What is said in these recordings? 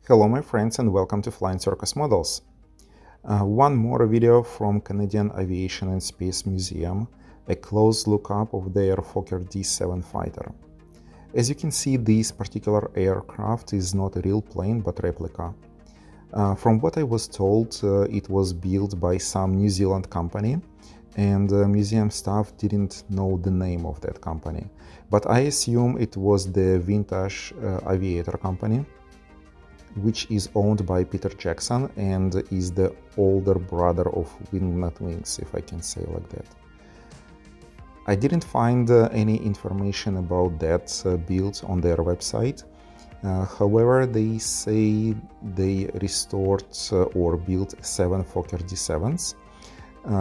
Hello my friends and welcome to Flying Circus Models. One more video from Canadian Aviation and Space Museum, a close look-up of their Fokker D VII fighter. As you can see, this particular aircraft is not a real plane but replica. From what I was told, it was built by some New Zealand company, and museum staff didn't know the name of that company. But I assume it was the Vintage Aviator company, which is owned by Peter Jackson and is the older brother of Wingnut Wings, if I can say like that. I didn't find any information about that build on their website. However, they say they restored or built 7 Fokker D VIIs,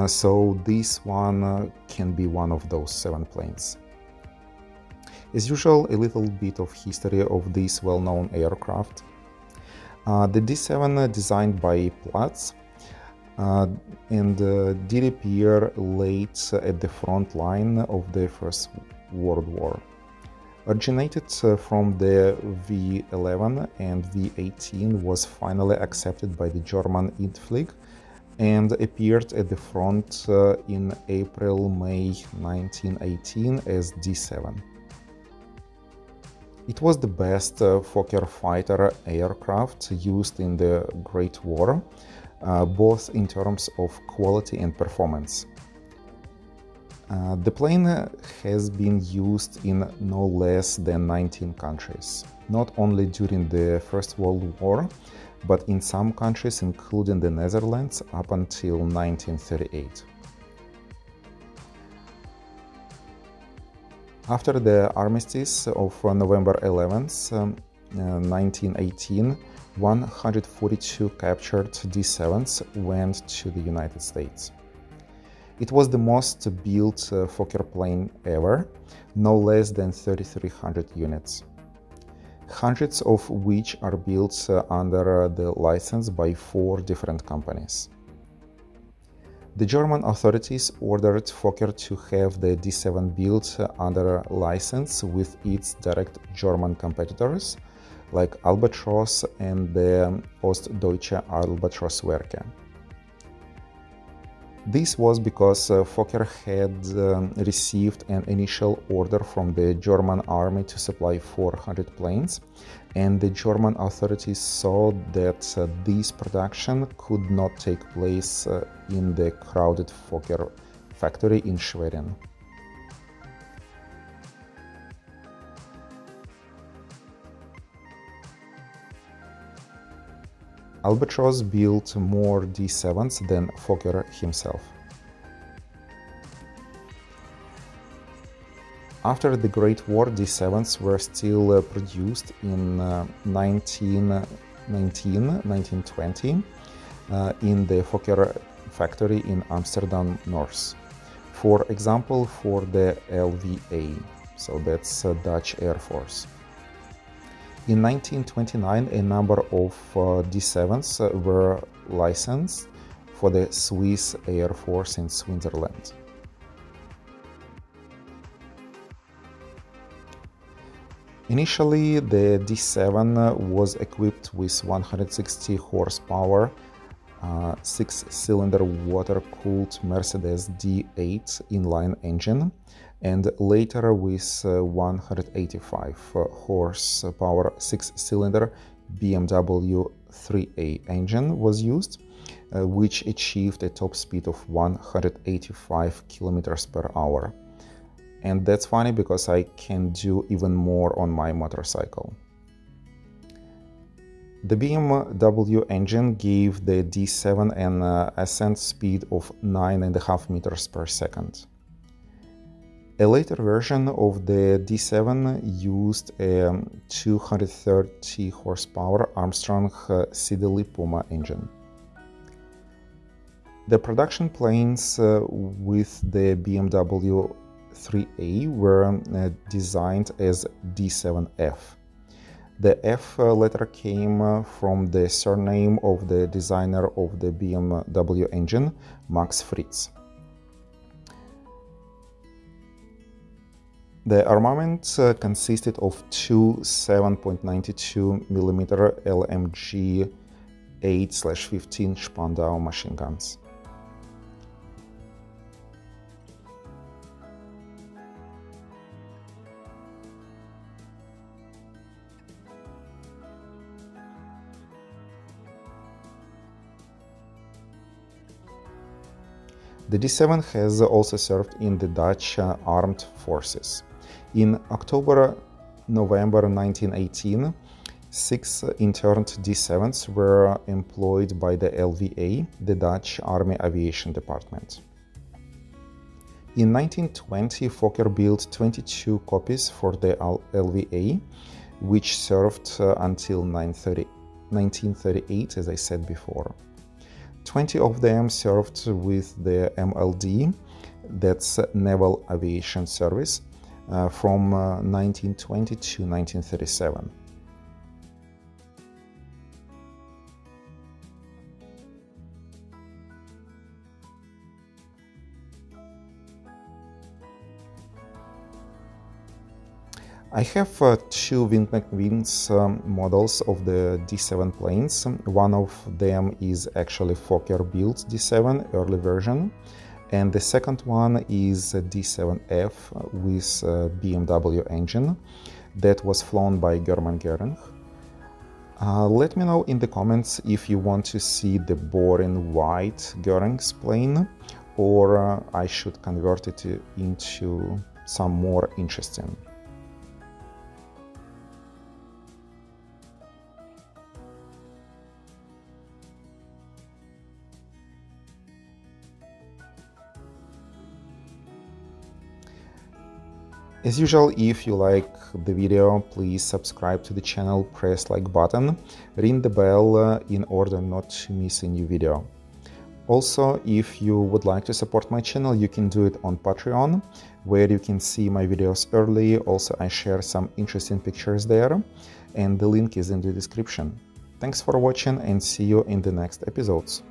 so this one can be one of those 7 planes. As usual, a little bit of history of this well-known aircraft. The D VII, designed by Platz, and did appear late at the front line of the First World War. Originated from the V11 and V18, was finally accepted by the German Inflieg and appeared at the front in April-May 1918 as D VII. It was the best Fokker fighter aircraft used in the Great War, both in terms of quality and performance. The plane has been used in no less than 19 countries, not only during the First World War, but in some countries, including the Netherlands, up until 1938. After the armistice of November 11th, 1918, 142 captured D VIIs went to the United States. It was the most built Fokker plane ever, no less than 3,300 units, hundreds of which are built under the license by 4 different companies. The German authorities ordered Fokker to have the D VII built under license with its direct German competitors, like Albatros and the Ostdeutsche Albatrosswerke. This was because Fokker had received an initial order from the German army to supply 400 planes, and the German authorities saw that this production could not take place in the crowded Fokker factory in Schwerin. Albatros built more D VIIs than Fokker himself. After the Great War, D VIIs were still produced in 1919-1920 in the Fokker factory in Amsterdam North. For example, for the LVA, so that's Dutch Air Force. In 1929, a number of D VIIs were licensed for the Swiss Air Force in Switzerland. Initially, the D VII was equipped with 160 horsepower, 6-cylinder water-cooled Mercedes D8 inline engine, and later with 185 horsepower 6-cylinder BMW 3A engine was used, which achieved a top speed of 185 km per hour. And that's funny because I can do even more on my motorcycle. The BMW engine gave the D VII an ascent speed of 9.5 meters per second. A later version of the D VII used a 230 horsepower Armstrong Siddeley Puma engine. The production planes with the BMW 3A were designed as D VII-F. The F letter came from the surname of the designer of the BMW engine, Max Fritz. The armament consisted of two 7.92mm LMG 8/15 Spandau machine guns. The D7 has also served in the Dutch armed forces. In October-November 1918, 6 interned D7s were employed by the LVA, the Dutch Army Aviation Department. In 1920, Fokker built 22 copies for the LVA, which served until 1938, as I said before. 20 of them served with the MLD, that's Naval Aviation Service, from 1920 to 1937. I have two wings models of the D7 planes. One of them is actually Fokker-built D7 early version, and the second one is a D7F with a BMW engine that was flown by German Göring. Let me know in the comments if you want to see the boring white Göring's plane, or I should convert it into some more interesting. As usual, if you like the video, please subscribe to the channel, press like button, ring the bell in order not to miss a new video. Also, if you would like to support my channel, you can do it on Patreon, where you can see my videos early. Also, I share some interesting pictures there, and the link is in the description. Thanks for watching and see you in the next episodes.